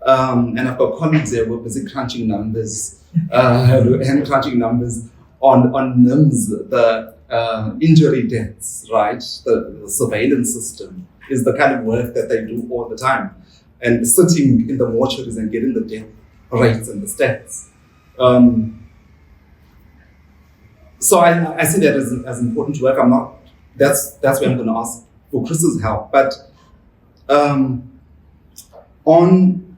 And I've got colleagues there who are busy crunching numbers, hand crunching numbers on NIMS, the injury deaths, right? The surveillance system is the kind of work that they do all the time. And sitting in the mortuaries and getting the death rates and the stats. So I see that as important work. That's where I'm going to ask for Chris's help. But on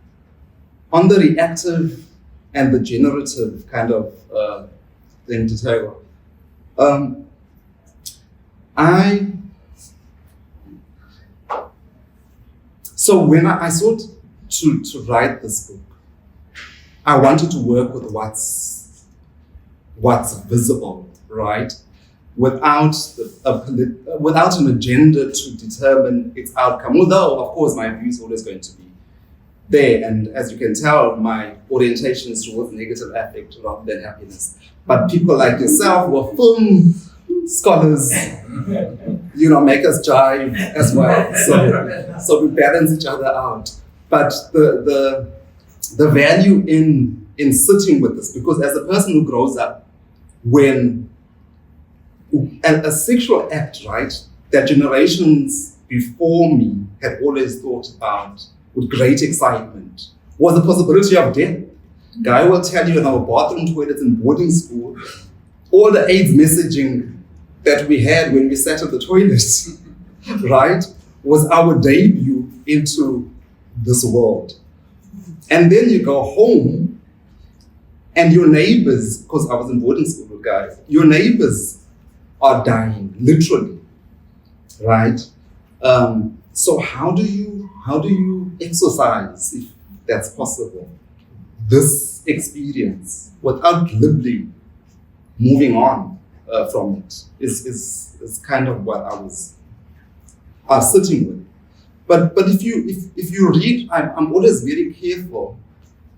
the reactive and the generative kind of thing to tell, So when I sought to write this book, I wanted to work with what's visible, right? Without an agenda to determine its outcome. Although, of course, my view is always going to be there. And as you can tell, my orientation is towards negative affect rather than happiness. But people like yourself who are film scholars, make us jive as well. So we balance each other out. But the value in sitting with this, because as a person who grows up when a sexual act, right, that generations before me had always thought about with great excitement, was the possibility of death. Guy will tell you in our bathroom toilets in boarding school, all the AIDS messaging that we had when we sat at the toilet, right, was our debut into this world. And then you go home and your neighbors, because I was in boarding school with guys, your neighbors are dying, literally, right? So how do you exercise, if that's possible, this experience without glibly moving on from it is kind of what I was sitting with. But if you read, I'm always very careful.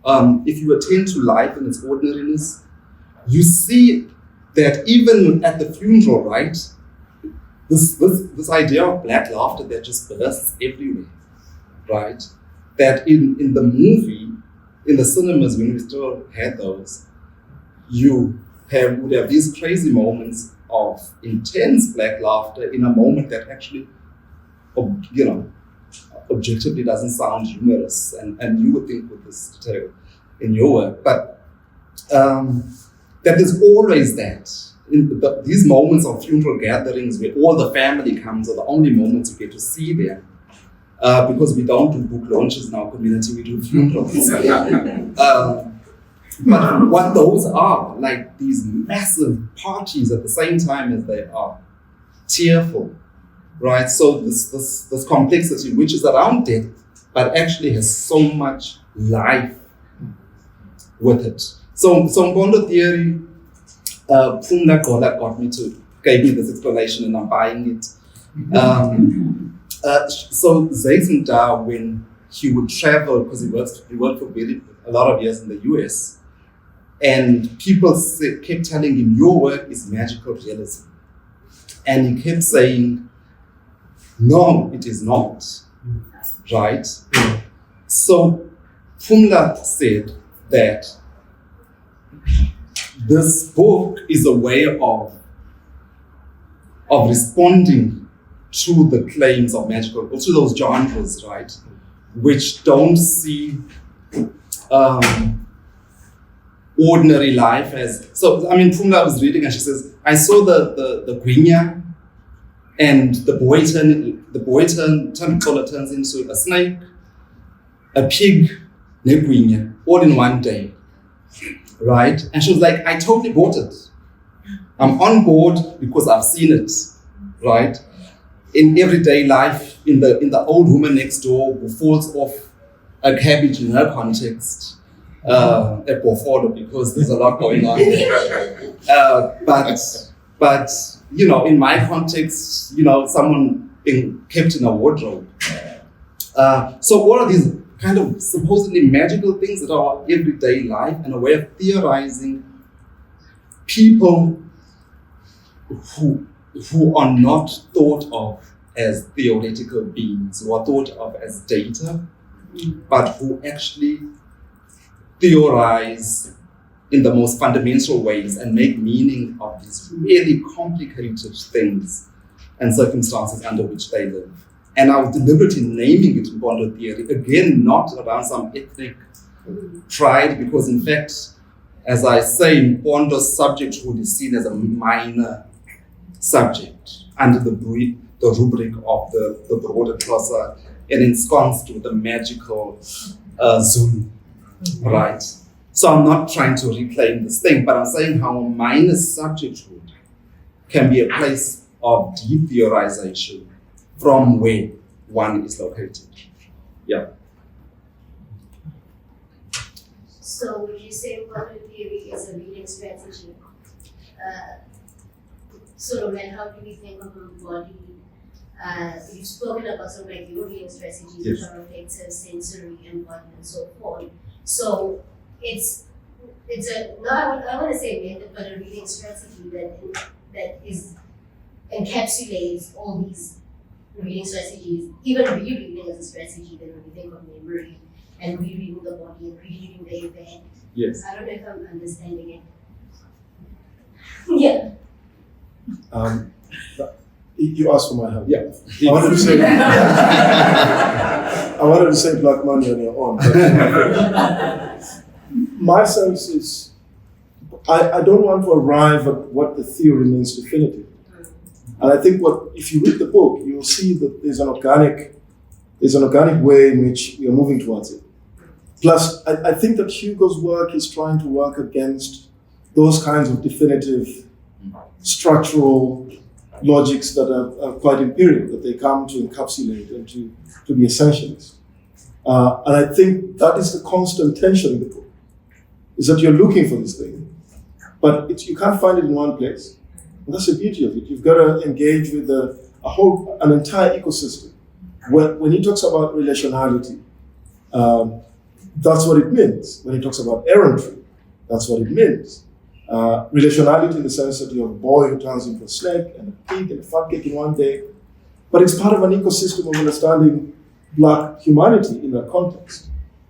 If you attend to life in its ordinariness, you see that even at the funeral, right, this idea of black laughter that just bursts everywhere, right? That in the movie, in the cinemas when we still had those, would have these crazy moments of intense black laughter in a moment that actually, objectively doesn't sound humorous, and you would think with this detail in your work, but that there's always that. In these moments of funeral gatherings where all the family comes are the only moments you get to see them, because we don't do book launches in our community, we do funerals. But what those are, like these massive parties at the same time as they are tearful, right? So this complexity which is around death, but actually has so much life with it. So Mpondo theory, Pumla Gola gave me this explanation and I'm buying it. So Zayzenda, when he would travel, because he worked for a lot of years in the US, and people kept telling him, your work is magical realism. And he kept saying, no, it is not, right? So Pumla said that this book is a way of responding to the claims of magical, to those genres, right, which don't see ordinary life as. So, I mean, Pumla was reading and she says, I saw the Gwinya, and the boy turns into a snake, a pig, Negwinya, all in one day. Right? And she was like, I totally bought it. I'm on board because I've seen it, right? In everyday life, in the old woman next door who falls off a cabbage in her context, at Bofolo, because there's a lot going on there. But in my context, someone being kept in a wardrobe. So all of these kind of supposedly magical things that are everyday life and a way of theorizing people who are not thought of as theoretical beings, who are thought of as data, but who actually theorize in the most fundamental ways and make meaning of these really complicated things and circumstances under which they live. And I was deliberately naming it Mpondo theory, again, not around some ethnic pride, because in fact, as I say, Mpondo's subjecthood is seen as a minor subject under the rubric of the broader glossa and ensconced with the magical Zulu, right? So I'm not trying to reclaim this thing, but I'm saying how a minor subjecthood can be a place of deep theorization from where one is located. Yeah. So would you say quantum theory is a reading strategy? Sort of like how do we think of the body? You've spoken about sort of like your reading strategies, Yes. which are affective, sensory, embodied, and so forth. So it's a not I want to say method, but a reading strategy that encapsulates all these reading strategies. Even rereading is a strategy. Then when you think of memory and rereading the body and rereading the event. Yes. I don't know if I'm understanding it. Yeah. You asked for my help. Yeah. I wanted to say black money on your own. But my sense is, I don't want to arrive at what the theory means definitively. And I think if you read the book, you'll see that there's an organic way in which we are moving towards it. Plus, I think that Hugo's work is trying to work against those kinds of definitive structural logics that are quite imperial, that they come to encapsulate and to be essentialist. And I think that is the constant tension in the book, is that you're looking for this thing, but you can't find it in one place. And that's the beauty of it. You've got to engage with an entire ecosystem. When he talks about relationality, that's what it means. When he talks about errantry, that's what it means. Relationality in the sense that you have a boy who turns into a snake and a pig and a fat cake in one day, but it's part of an ecosystem of understanding black humanity in that context,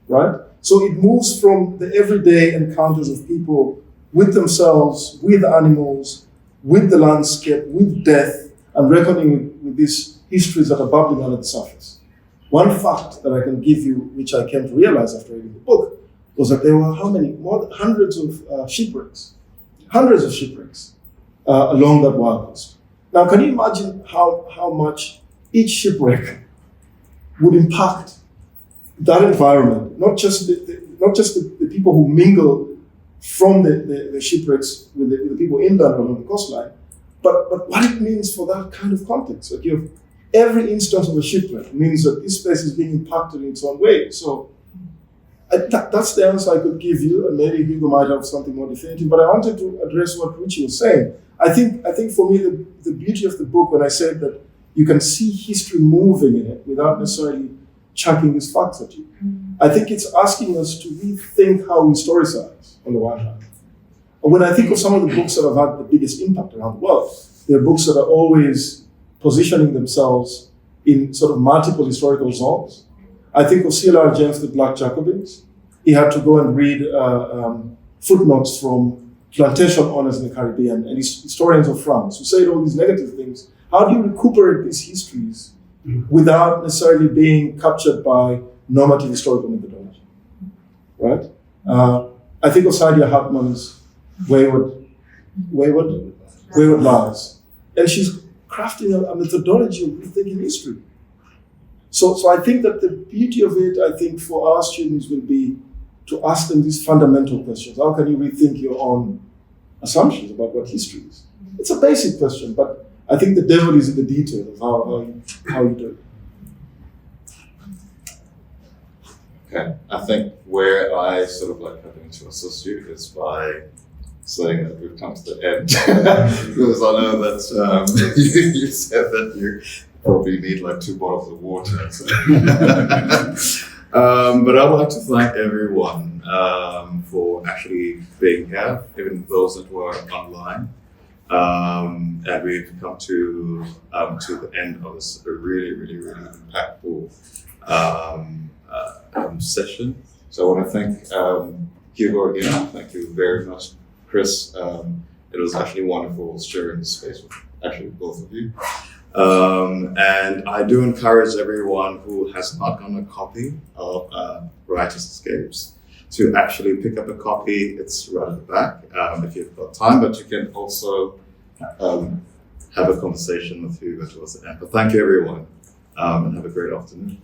right? So it moves from the everyday encounters of people with themselves, with animals, with the landscape, with death, and reckoning with these histories that are bubbling under the surface. One fact that I can give you, which I came to realize after reading the book, was that there were hundreds of shipwrecks along that wild coast. Now, can you imagine how much each shipwreck would impact that environment? Not just the people who mingle from the shipwrecks with the people inland along the coastline, but what it means for that kind of context. That you have every instance of a shipwreck means that this space is being impacted in its own way. So that's the answer I could give you, and maybe Hugo might have something more definitive, but I wanted to address what Richie was saying. I think for me, the beauty of the book, when I said that you can see history moving in it without necessarily chucking these facts at you, I think it's asking us to rethink how we historicize, on the one hand. And when I think of some of the books that have had the biggest impact around the world, they're books that are always positioning themselves in sort of multiple historical zones. I think of C.L.R. James, The Black Jacobins. He had to go and read footnotes from plantation owners in the Caribbean and historians of France who said all these negative things. How do you recuperate these histories without necessarily being captured by normative historical methodology, right? I think of Saidia Hartman's Wayward Lives, and she's crafting a methodology of rethinking history. So I think that the beauty of it, I think, for our students will be to ask them these fundamental questions. How can you rethink your own assumptions about what history is? It's a basic question, but I think the devil is in the detail of how you do it. Okay, I think where I sort of like having to assist you is by saying that we've come to the end. Because I know that you said that you probably need like 2 bottles of water. So. But I would like to thank everyone for actually being here, even those that were online. And we've come to the end of this really impactful session. So I want to thank Hugo again. Thank you very much, Chris. It was actually wonderful sharing the space with actually both of you. And I do encourage everyone who has not gotten a copy of Riotous to actually pick up a copy. It's right at the back if you've got time, but you can also have a conversation with Hugo towards the end. But thank you, everyone, and have a great afternoon.